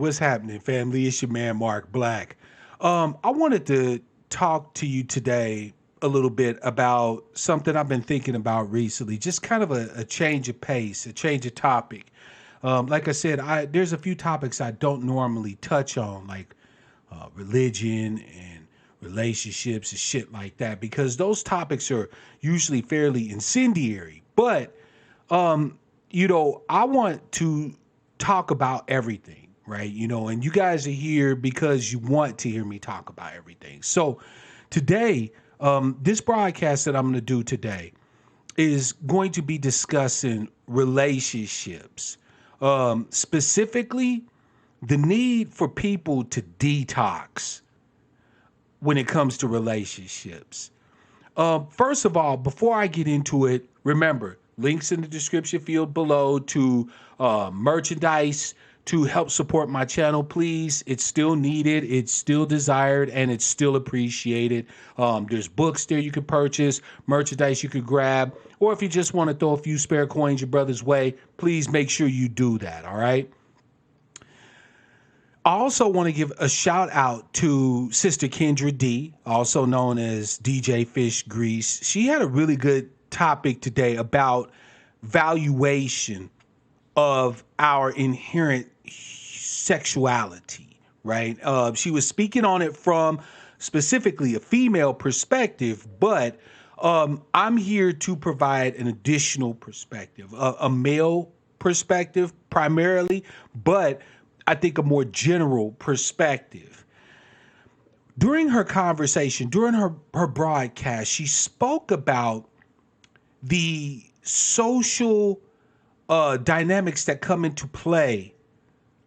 What's happening, family? It's your man, Mark Black. I wanted to talk to you today a little bit about something I've been thinking about recently, just kind of a change of pace, a change of topic. Like I said, there's a few topics I don't normally touch on, like religion and relationships and shit like that, because those topics are usually fairly incendiary. But I want to talk about everything, right? And you guys are here because you want to hear me talk about everything. So today, this broadcast that I'm going to do today is going to be discussing relationships, specifically the need for people to detox when it comes to relationships. First of all, before I get into it, remember, links in the description field below to merchandise to help support my channel, please. It's still needed, it's still desired, and it's still appreciated. There's books there you can purchase, merchandise you could grab, or if you just want to throw a few spare coins your brother's way, please make sure you do that, all right? I also want to give a shout out to Sister Kendra D, also known as DJ Fish Grease. She had a really good topic today about valuation of our inherent sexuality, right? She was speaking on it from specifically a female perspective, but I'm here to provide an additional perspective, a male perspective primarily, but I think a more general perspective. During her conversation, during her broadcast, she spoke about the social dynamics that come into play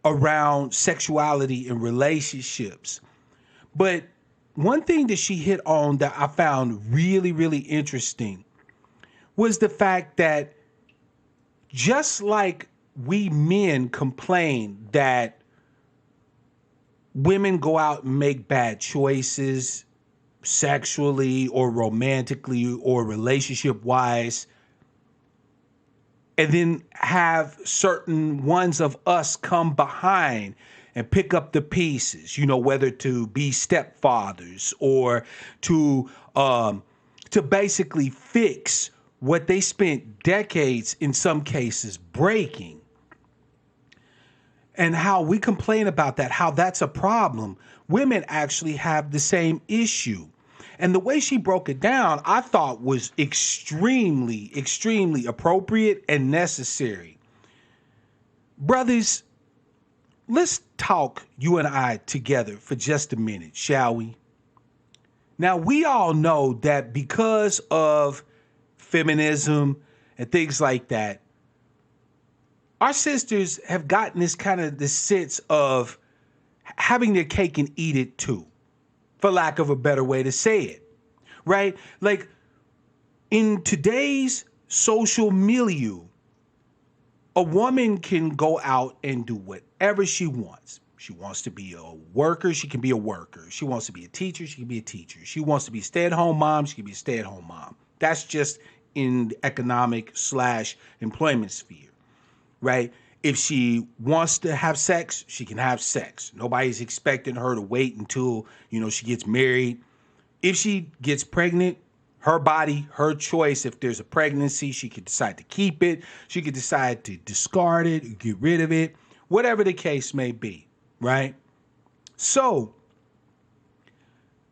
around sexuality and relationships. But one thing that she hit on that I found really, really interesting was the fact that just like we men complain that women go out and make bad choices sexually or romantically or relationship wise, and then have certain ones of us come behind and pick up the pieces, whether to be stepfathers or to basically fix what they spent decades in some cases breaking. And how we complain about that, how that's a problem. Women actually have the same issue. And the way she broke it down, I thought was extremely, extremely appropriate and necessary. Brothers, let's talk, you and I, together for just a minute, shall we? Now, we all know that because of feminism and things like that, our sisters have gotten this sense of having their cake and eat it too, for lack of a better way to say it, right? Like in today's social milieu, a woman can go out and do whatever she wants. She wants to be a worker, she can be a worker. She wants to be a teacher, she can be a teacher. She wants to be a stay-at-home mom, she can be a stay-at-home mom. That's just in the economic/employment sphere. Right? If she wants to have sex, she can have sex. Nobody's expecting her to wait until, she gets married. If she gets pregnant, her body, her choice. If there's a pregnancy, she could decide to keep it. She could decide to discard it, get rid of it, whatever the case may be, right? So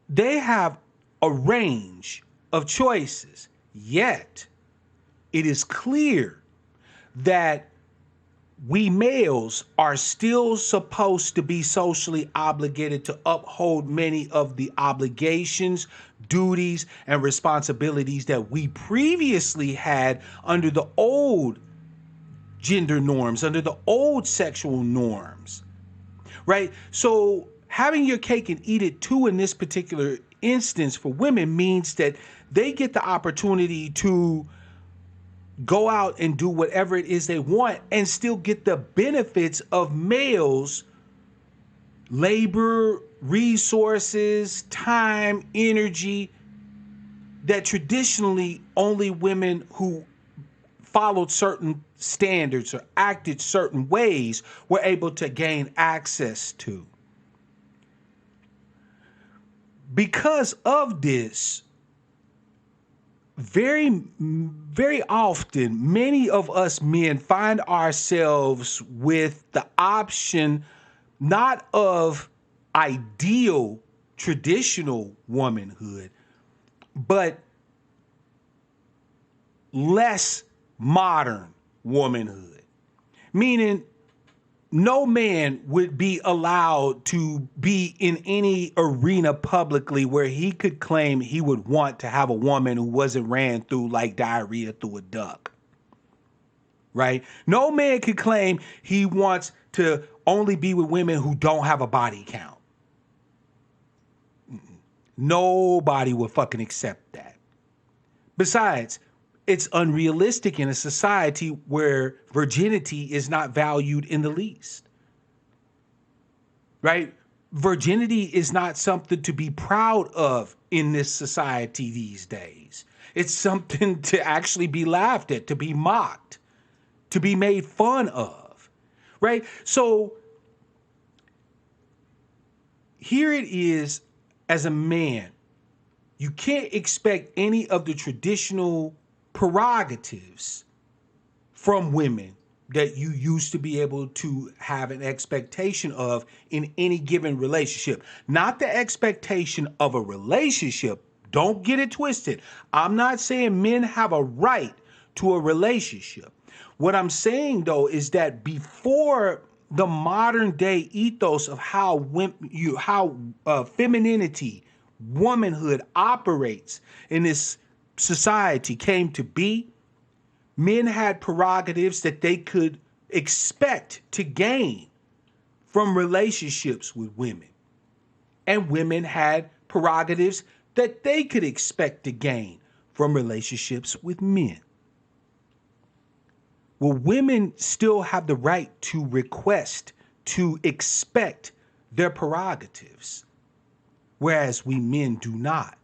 they have a range of choices, yet it is clear that we males are still supposed to be socially obligated to uphold many of the obligations, duties, and responsibilities that we previously had under the old gender norms, under the old sexual norms, right? So having your cake and eat it too in this particular instance for women means that they get the opportunity to go out and do whatever it is they want and still get the benefits of males' labor, resources, time, energy that traditionally only women who followed certain standards or acted certain ways were able to gain access to. Because of this, very often, many of us men find ourselves with the option not of ideal traditional womanhood, but less modern womanhood. Meaning, no man would be allowed to be in any arena publicly where he could claim he would want to have a woman who wasn't ran through like diarrhea through a duck. Right? No man could claim he wants to only be with women who don't have a body count. Nobody would fucking accept that. Besides, it's unrealistic in a society where virginity is not valued in the least. Right? Virginity is not something to be proud of in this society these days. It's something to actually be laughed at, to be mocked, to be made fun of. Right? So here it is, as a man, you can't expect any of the traditional prerogatives from women that you used to be able to have an expectation of in any given relationship. Not the expectation of a relationship. Don't get it twisted. I'm not saying men have a right to a relationship. What I'm saying, though, is that before the modern day ethos of how femininity, womanhood operates in this society came to be, men had prerogatives that they could expect to gain from relationships with women. And women had prerogatives that they could expect to gain from relationships with men. Well, women still have the right to request, to expect their prerogatives, whereas we men do not.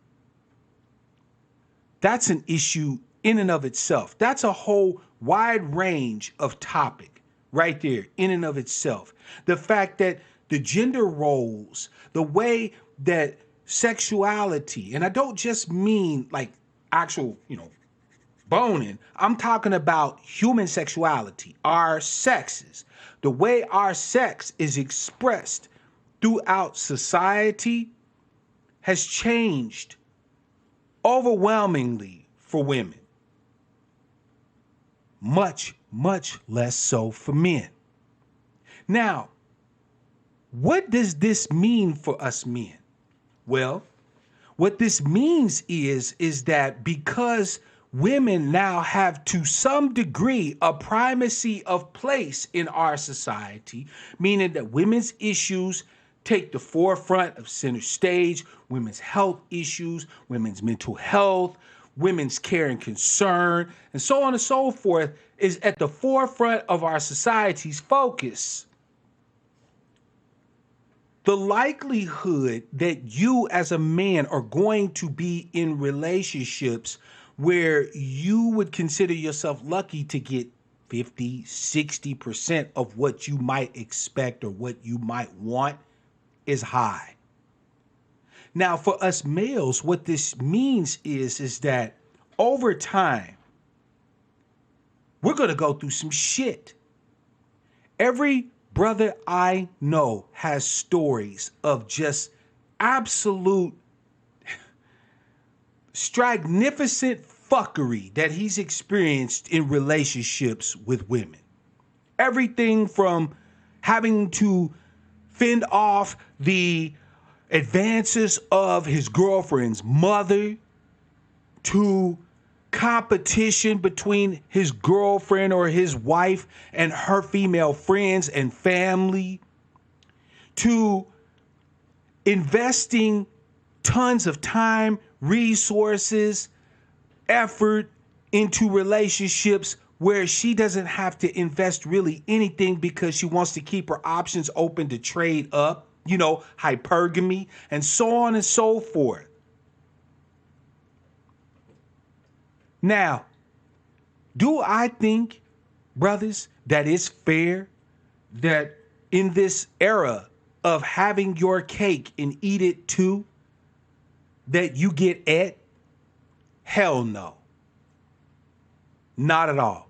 That's an issue in and of itself. That's a whole wide range of topic right there in and of itself. The fact that the gender roles, the way that sexuality, and I don't just mean like actual, boning. I'm talking about human sexuality, our sexes, the way our sex is expressed throughout society has changed overwhelmingly for women. Much, much less so for men. Now, what does this mean for us men? Well, what this means is that because women now have to some degree a primacy of place in our society, meaning that women's issues take the forefront of center stage, women's health issues, women's mental health, women's care and concern, and so on and so forth is at the forefront of our society's focus. The likelihood that you as a man are going to be in relationships where you would consider yourself lucky to get 50, 60% of what you might expect or what you might want is high. Now, for us males, what this means is that over time, we're going to go through some shit. Every brother I know has stories of just absolute stragnificent fuckery that he's experienced in relationships with women. Everything from having to fend off the advances of his girlfriend's mother to competition between his girlfriend or his wife and her female friends and family to investing tons of time, resources, effort into relationships where she doesn't have to invest really anything because she wants to keep her options open to trade up, hypergamy, and so on and so forth. Now, Do I think, brothers, that it's fair that in this era of having your cake and eat it too, that you get it? Hell no. Not at all.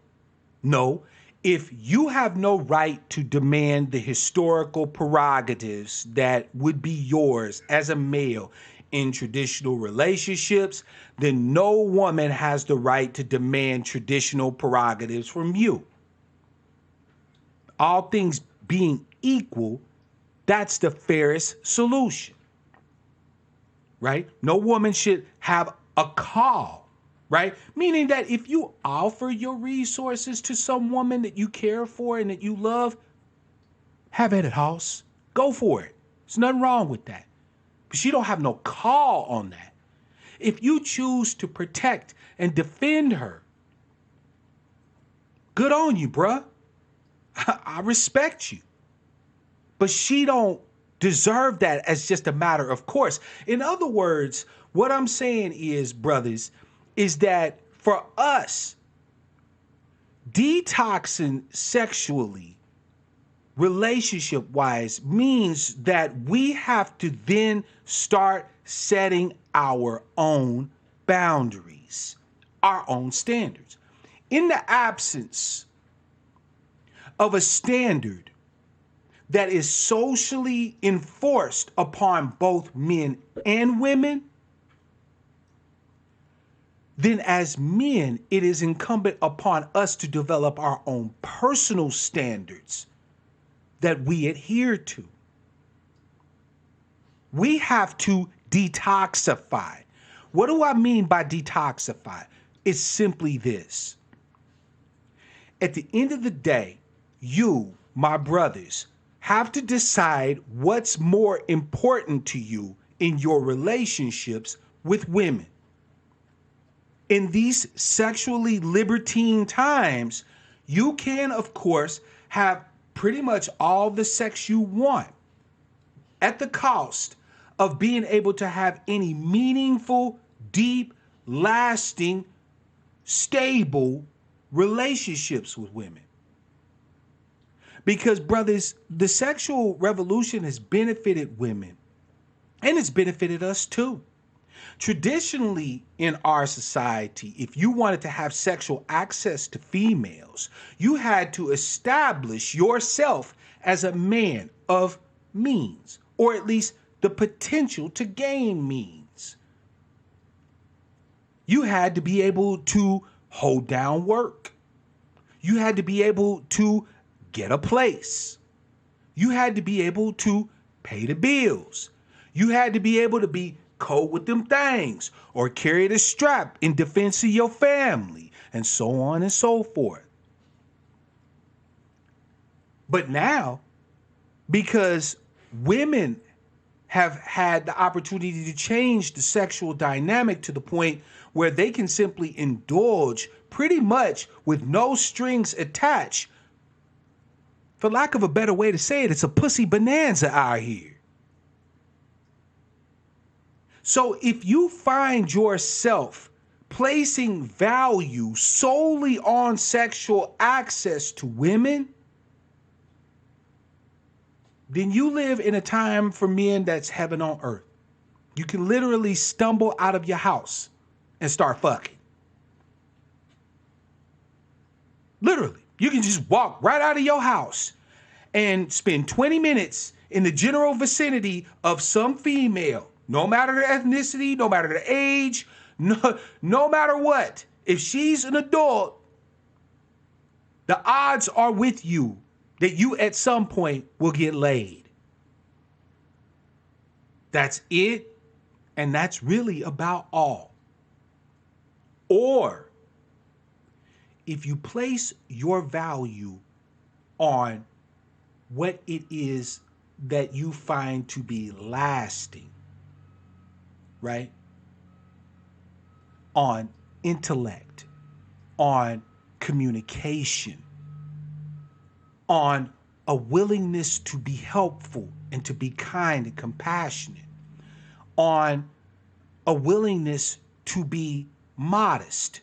No. If you have no right to demand the historical prerogatives that would be yours as a male in traditional relationships, then no woman has the right to demand traditional prerogatives from you. All things being equal, that's the fairest solution, right? No woman should have a call, right? Meaning that if you offer your resources to some woman that you care for and that you love, have at it, house. Go for it. There's nothing wrong with that. But she don't have no call on that. If you choose to protect and defend her, good on you, bruh. I respect you. But she don't deserve that as just a matter of course. In other words, what I'm saying is, brothers, is that for us, detoxing sexually, relationship-wise, means that we have to then start setting our own boundaries, our own standards. In the absence of a standard that is socially enforced upon both men and women, then as men, it is incumbent upon us to develop our own personal standards that we adhere to. We have to detoxify. What do I mean by detoxify? It's simply this. At the end of the day, you, my brothers, have to decide what's more important to you in your relationships with women. In these sexually libertine times, you can, of course, have pretty much all the sex you want at the cost of being able to have any meaningful, deep, lasting, stable relationships with women. Because, brothers, the sexual revolution has benefited women, and it's benefited us too. Traditionally, in our society, if you wanted to have sexual access to females, you had to establish yourself as a man of means, or at least the potential to gain means. You had to be able to hold down work. You had to be able to get a place. You had to be able to pay the bills. You had to be able to be cold with them things or carry the strap in defense of your family, and so on and so forth. But now, because women have had the opportunity to change the sexual dynamic to the point where they can simply indulge pretty much with no strings attached, for lack of a better way to say it, it's a pussy bonanza out here. So if you find yourself placing value solely on sexual access to women, then you live in a time for men that's heaven on earth. You can literally stumble out of your house and start fucking. Literally. You can just walk right out of your house and spend 20 minutes in the general vicinity of some female, no matter the ethnicity, no matter the age, no matter what. If she's an adult, the odds are with you that you at some point will get laid. That's it, and that's really about all. Or if you place your value on what it is that you find to be lasting, right? On intellect, on communication, on a willingness to be helpful and to be kind and compassionate, on a willingness to be modest.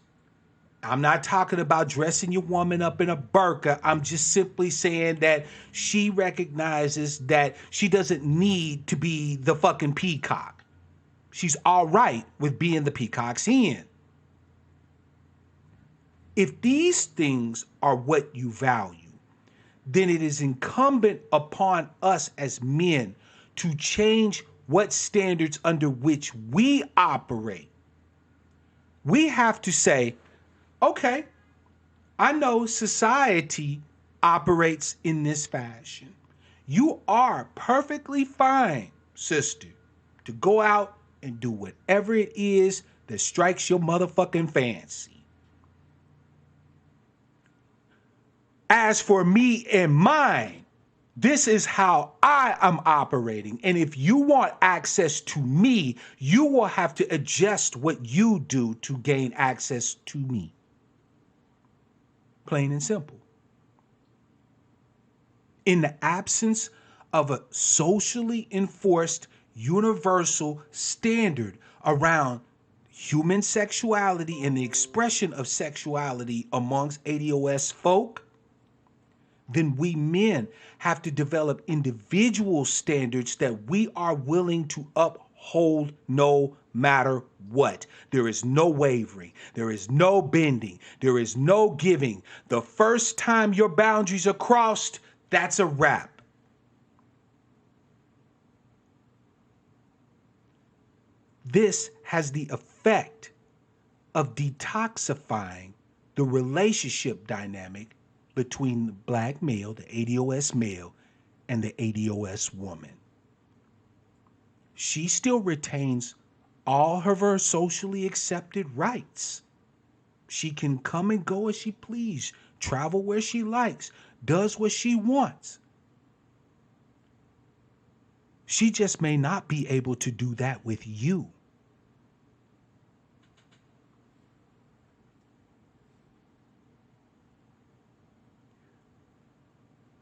I'm not talking about dressing your woman up in a burqa. I'm just simply saying that she recognizes that she doesn't need to be the fucking peacock. She's all right with being the peacock's hen. If these things are what you value, then it is incumbent upon us as men to change what standards under which we operate. We have to say, okay, I know society operates in this fashion. You are perfectly fine, sister, to go out and do whatever it is that strikes your motherfucking fancy. As for me and mine, this is how I am operating. And if you want access to me, you will have to adjust what you do to gain access to me. Plain and simple. In the absence of a socially enforced universal standard around human sexuality and the expression of sexuality amongst ADOS folk, then we men have to develop individual standards that we are willing to uphold no matter what. There is no wavering. There is no bending. There is no giving. The first time your boundaries are crossed, that's a wrap. This has the effect of detoxifying the relationship dynamic between the black male, the ADOS male, and the ADOS woman. She still retains all of her socially accepted rights. She can come and go as she please, travel where she likes, does what she wants. She just may not be able to do that with you.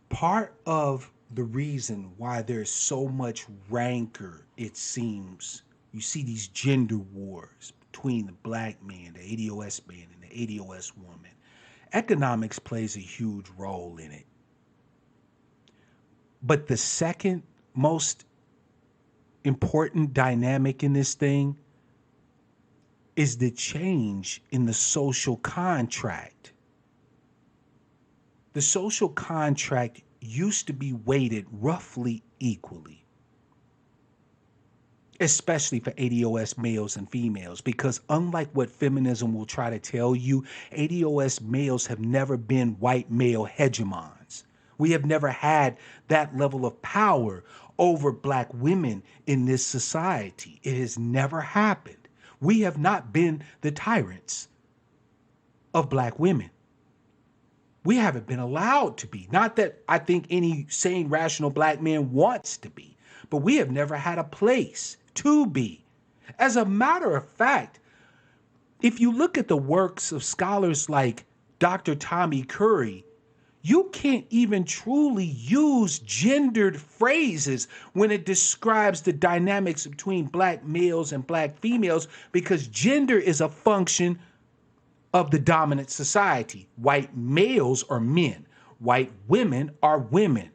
Part of the reason why there's so much rancor, it seems, you see these gender wars between the black man, the ADOS man, and the ADOS woman. Economics plays a huge role in it. But the second most important dynamic in this thing is the change in the social contract. The social contract used to be weighted roughly equally, especially for ADOS males and females, because unlike what feminism will try to tell you, ADOS males have never been white male hegemons. We have never had that level of power over black women in this society. It has never happened. We have not been the tyrants of black women. We haven't been allowed to be. Not that I think any sane, rational black man wants to be, but we have never had a place to be. As a matter of fact, if you look at the works of scholars like Dr. Tommy Curry, you can't even truly use gendered phrases when it describes the dynamics between black males and black females, because gender is a function of the dominant society. White males are men. White women are women.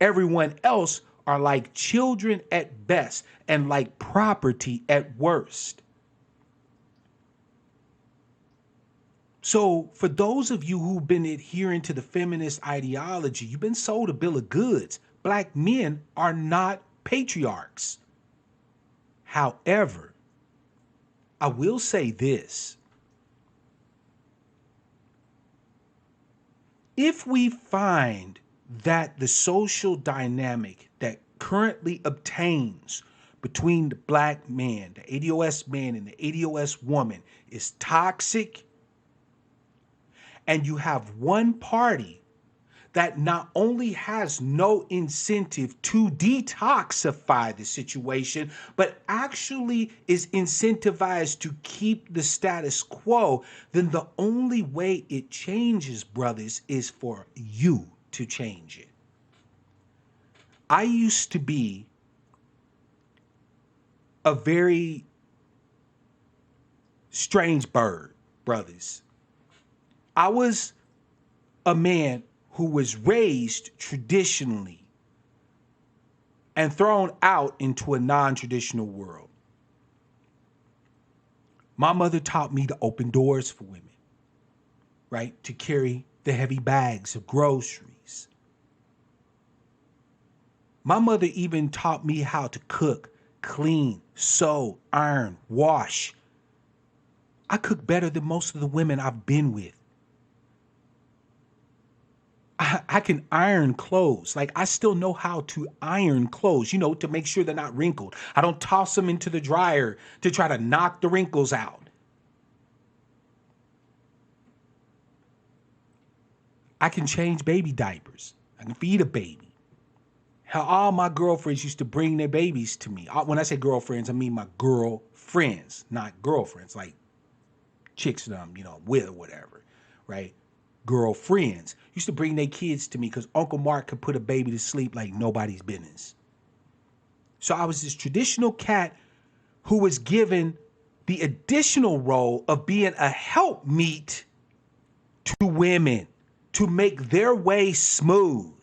Everyone else are like children at best and like property at worst. So for those of you who've been adhering to the feminist ideology, you've been sold a bill of goods. Black men are not patriarchs. However, I will say this. If we find that the social dynamic that currently obtains between the black man, the ADOS man, and the ADOS woman is toxic, and you have one party that not only has no incentive to detoxify the situation, but actually is incentivized to keep the status quo, then the only way it changes, brothers, is for you to change it. I used to be a very strange bird, brothers. I was a man who was raised traditionally and thrown out into a non-traditional world. My mother taught me to open doors for women, right? To carry the heavy bags of groceries. My mother even taught me how to cook, clean, sew, iron, wash. I cook better than most of the women I've been with. I can iron clothes. Like, I still know how to iron clothes, to make sure they're not wrinkled. I don't toss them into the dryer to try to knock the wrinkles out. I can change baby diapers. I can feed a baby. How all my girlfriends used to bring their babies to me. When I say girlfriends, I mean my girlfriends, not girlfriends, like chicks that I'm, with or whatever, right? Girlfriends used to bring their kids to me because Uncle Mark could put a baby to sleep like nobody's business. So I was this traditional cat who was given the additional role of being a helpmeet to women to make their way smooth.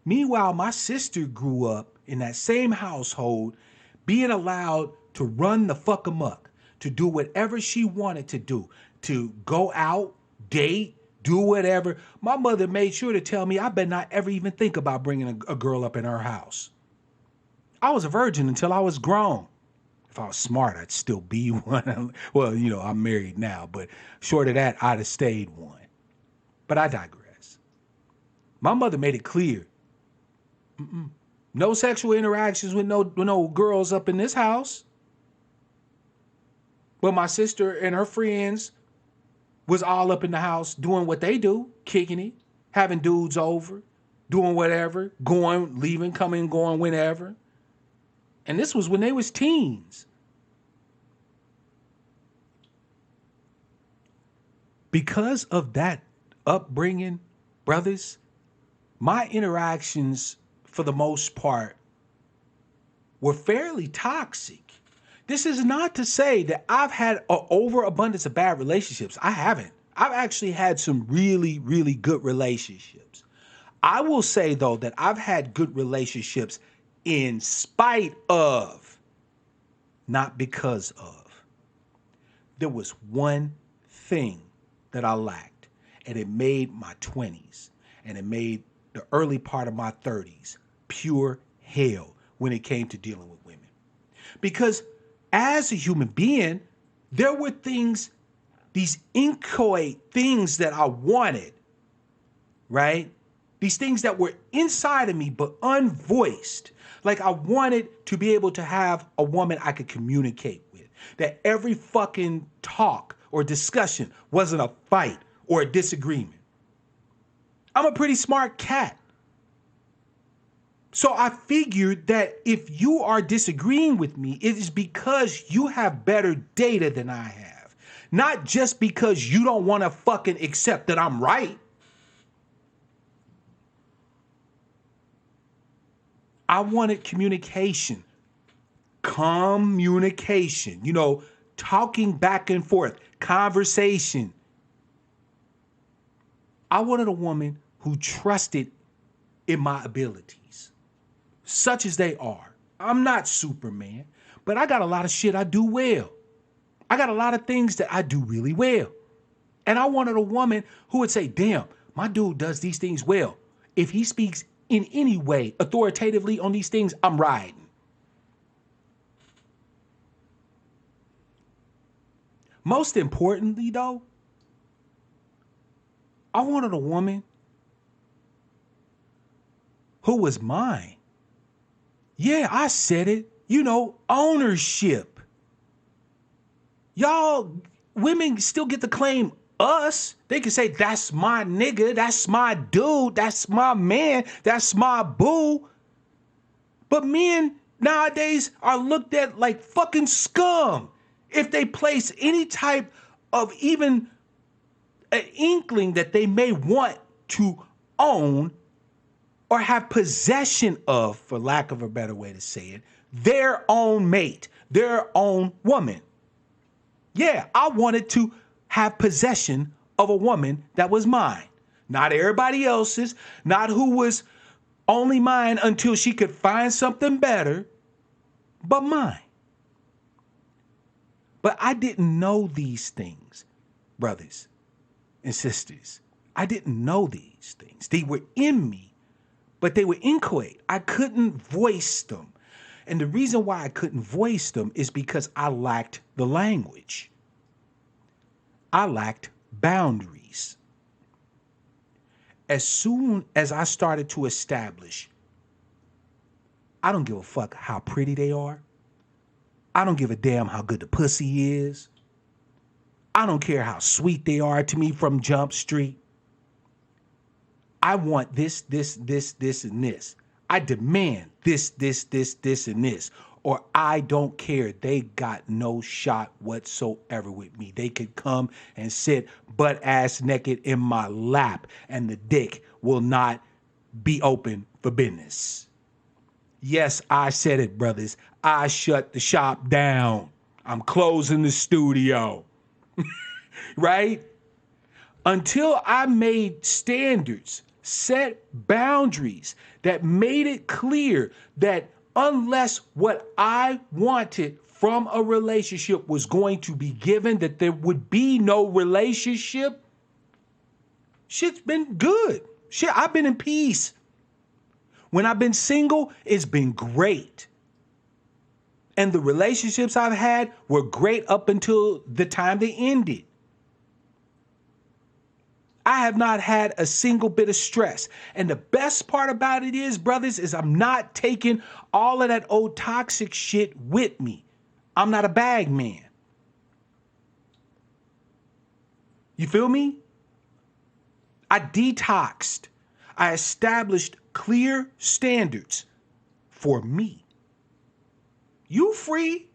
Meanwhile, my sister grew up in that same household, being allowed to run the fuck amok, to do whatever she wanted to do, to go out, date, do whatever. My mother made sure to tell me I better not ever even think about bringing a girl up in her house. I was a virgin until I was grown. If I was smart, I'd still be one. Well, I'm married now, but short of that, I'd have stayed one. But I digress. My mother made it clear. No sexual interactions with no girls up in this house. But my sister and her friends was all up in the house doing what they do, kicking it, having dudes over, doing whatever, going, leaving, coming, going whenever. And this was when they was teens. Because of that upbringing, brothers, my interactions, for the most part, were fairly toxic. This is not to say that I've had an overabundance of bad relationships. I haven't. I've actually had some really, really good relationships. I will say, though, that I've had good relationships in spite of, not because of. There was one thing that I lacked, and it made my 20s, and it made the early part of my 30s pure hell when it came to dealing with women. Because as a human being, there were things, these inchoate things that I wanted, right? These things that were inside of me but unvoiced. Like, I wanted to be able to have a woman I could communicate with. That every fucking talk or discussion wasn't a fight or a disagreement. I'm a pretty smart cat. So I figured that if you are disagreeing with me, it is because you have better data than I have. Not just because you don't want to fucking accept that I'm right. I wanted communication. Communication. Talking back and forth. Conversation. I wanted a woman who trusted in my abilities, such as they are. I'm not Superman, but I got a lot of shit I do well. I got a lot of things that I do really well. And I wanted a woman who would say, damn, my dude does these things well. If he speaks in any way authoritatively on these things, I'm riding. Most importantly, though, I wanted a woman who was mine. Yeah, I said it. Ownership. Y'all, women still get to claim us. They can say, that's my nigga, that's my dude, that's my man, that's my boo. But men nowadays are looked at like fucking scum if they place any type of even an inkling that they may want to own or have possession of, for lack of a better way to say it, their own mate, their own woman. Yeah, I wanted to have possession of a woman that was mine. Not everybody else's, not who was only mine until she could find something better, but mine. But I didn't know these things, brothers and sisters. I didn't know these things. They were in me, but they were inchoate. I couldn't voice them. And the reason why I couldn't voice them is because I lacked the language. I lacked boundaries. As soon as I started to establish, I don't give a fuck how pretty they are. I don't give a damn how good the pussy is. I don't care how sweet they are to me from Jump Street. I want this, and this. I demand this, and this. Or I don't care. They got no shot whatsoever with me. They could come and sit butt-ass naked in my lap, and the dick will not be open for business. Yes, I said it, brothers. I shut the shop down. I'm closing the studio. Right? Until I made standards, set boundaries that made it clear that unless what I wanted from a relationship was going to be given, that there would be no relationship, shit's been good. Shit, I've been in peace. When I've been single, it's been great. And the relationships I've had were great up until the time they ended. I have not had a single bit of stress. And the best part about it is, brothers, is I'm not taking all of that old toxic shit with me. I'm not a bag man. You feel me? I detoxed. I established clear standards for me. You free,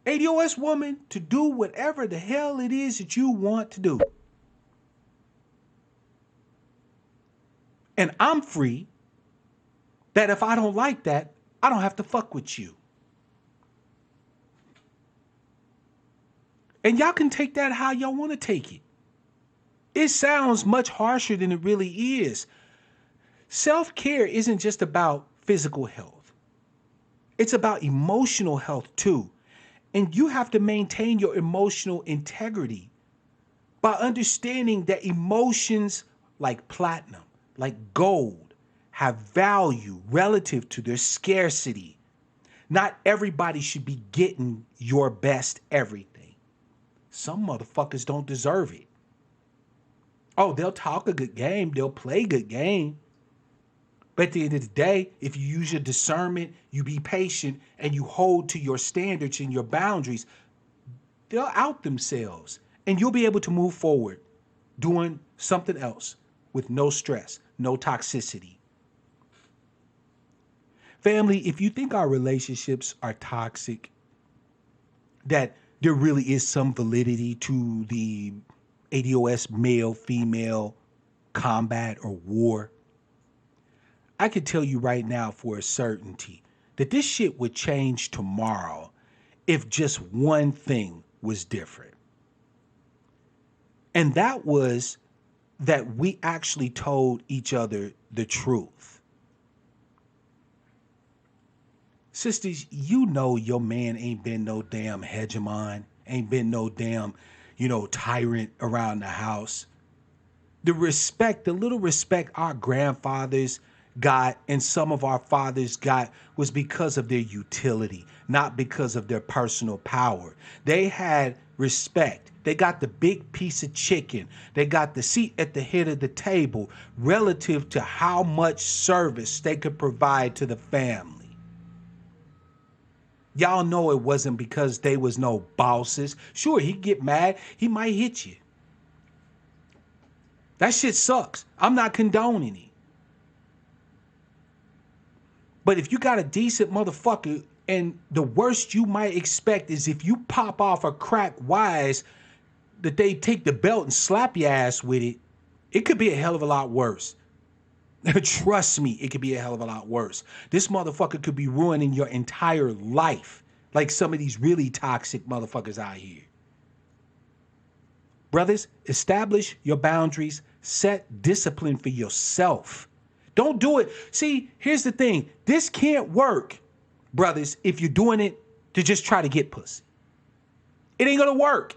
ADOS woman, to do whatever the hell it is that you want to do. And I'm free that if I don't like that, I don't have to fuck with you. And y'all can take that how y'all want to take it. It sounds much harsher than it really is. Self-care isn't just about physical health. It's about emotional health too. And you have to maintain your emotional integrity by understanding that emotions like platinum, like gold, have value relative to their scarcity. Not everybody should be getting your best everything. Some motherfuckers don't deserve it. Oh, they'll talk a good game. They'll play a good game. But at the end of the day, if you use your discernment, you be patient, and you hold to your standards and your boundaries, they'll out themselves. And you'll be able to move forward doing something else with no stress, no toxicity. Family, if you think our relationships are toxic, that there really is some validity to the ADOS male-female combat or war, I can tell you right now for a certainty that this shit would change tomorrow if just one thing was different. And that was that we actually told each other the truth. Sisters, you know your man ain't been no damn hegemon, ain't been no damn, tyrant around the house. The little respect our grandfathers got and some of our fathers got was because of their utility, not because of their personal power. They had respect. They got the big piece of chicken. They got the seat at the head of the table relative to how much service they could provide to the family. Y'all know it wasn't because they was no bosses. Sure, he'd get mad. He might hit you. That shit sucks. I'm not condoning it. But if you got a decent motherfucker, and the worst you might expect is if you pop off a crack wise, that they take the belt and slap your ass with it, it could be a hell of a lot worse. Trust me, it could be a hell of a lot worse. This motherfucker could be ruining your entire life, like some of these really toxic motherfuckers out here. Brothers, establish your boundaries, set discipline for yourself. Don't do it. See, here's the thing. This can't work, brothers, if you're doing it to just try to get pussy. It ain't gonna work.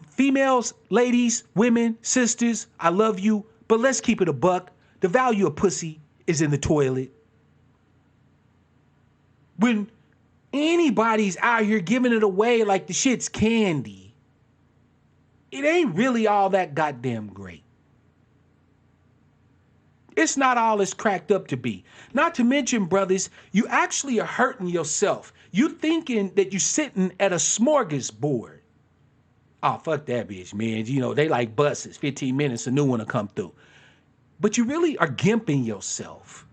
Females, ladies, women, sisters, I love you, but let's keep it a buck. The value of pussy is in the toilet. When anybody's out here giving it away like the shit's candy, it ain't really all that goddamn great. It's not all it's cracked up to be. Not to mention, brothers, you actually are hurting yourself. You thinking that you're sitting at a smorgasbord. Oh, fuck that bitch, man. You know, they like buses. 15 minutes, a new one will come through. But you really are gimping yourself.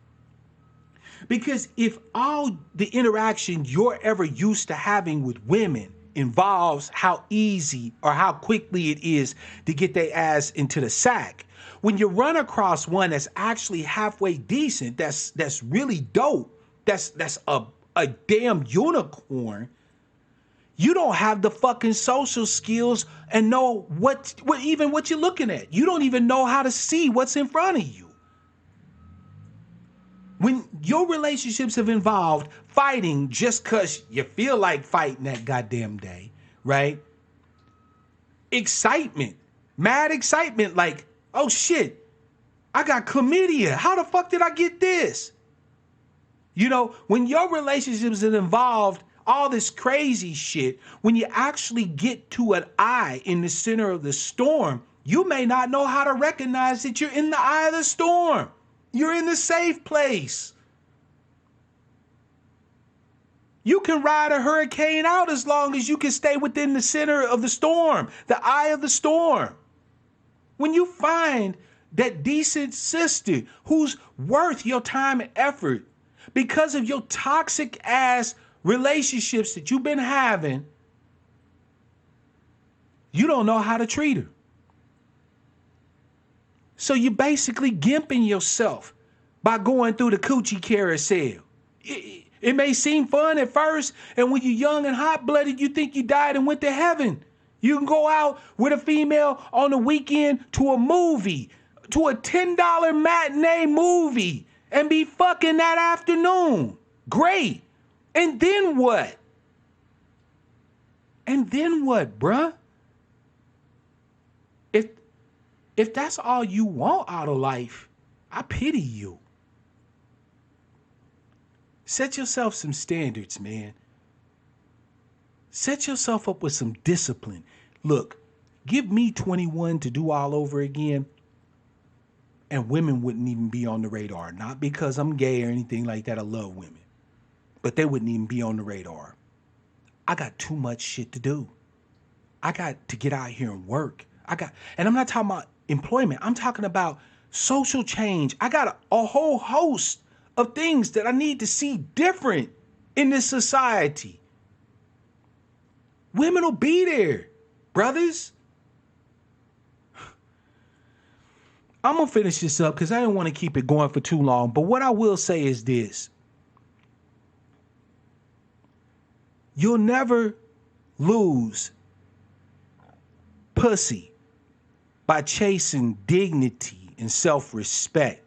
Because if all the interaction you're ever used to having with women involves how easy or how quickly it is to get their ass into the sack, when you run across one that's actually halfway decent, that's really dope, that's a damn unicorn, you don't have the fucking social skills and know what you're looking at. You don't even know how to see what's in front of you. When your relationships have involved fighting just because you feel like fighting that goddamn day, right? Excitement, mad excitement, like, oh shit, I got chlamydia. How the fuck did I get this? You know, when your relationships have involved all this crazy shit, when you actually get to an eye in the center of the storm, you may not know how to recognize that you're in the eye of the storm. You're in the safe place. You can ride a hurricane out as long as you can stay within the center of the storm, the eye of the storm. When you find that decent sister who's worth your time and effort because of your toxic ass relationships that you've been having, you don't know how to treat her. So you're basically gimping yourself by going through the coochie carousel. It may seem fun at first, and when you're young and hot-blooded, you think you died and went to heaven. You can go out with a female on the weekend to a movie, to a $10 matinee movie, and be fucking that afternoon. Great. And then what? And then what, bruh? If that's all you want out of life, I pity you. Set yourself some standards, man. Set yourself up with some discipline. Look, give me 21 to do all over again, and women wouldn't even be on the radar. Not because I'm gay or anything like that. I love women. But they wouldn't even be on the radar. I got too much shit to do. I got to get out here and work. And I'm not talking about employment. I'm talking about social change. I got a whole host of things that I need to see different in this society. Women will be there, brothers. I'm going to finish this up because I didn't want to keep it going for too long. But what I will say is this. You'll never lose pussy by chasing dignity and self-respect.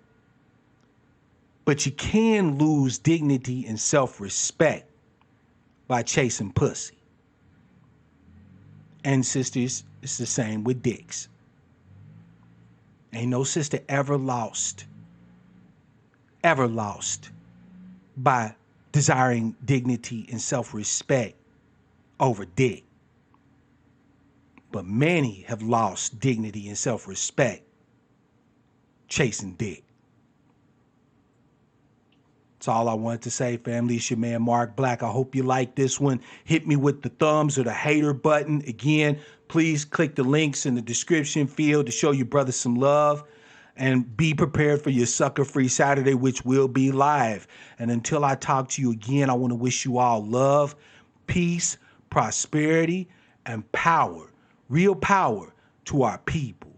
But you can lose dignity and self-respect by chasing pussy. And sisters, it's the same with dicks. Ain't no sister ever lost by desiring dignity and self-respect over dick. But many have lost dignity and self-respect chasing dick. That's all I wanted to say, family. It's your man, Mark Black. I hope you like this one. Hit me with the thumbs or the hater button. Again, please click the links in the description field to show your brother some love. And be prepared for your sucker-free Saturday, which will be live. And until I talk to you again, I want to wish you all love, peace, prosperity, and power. Real power to our people.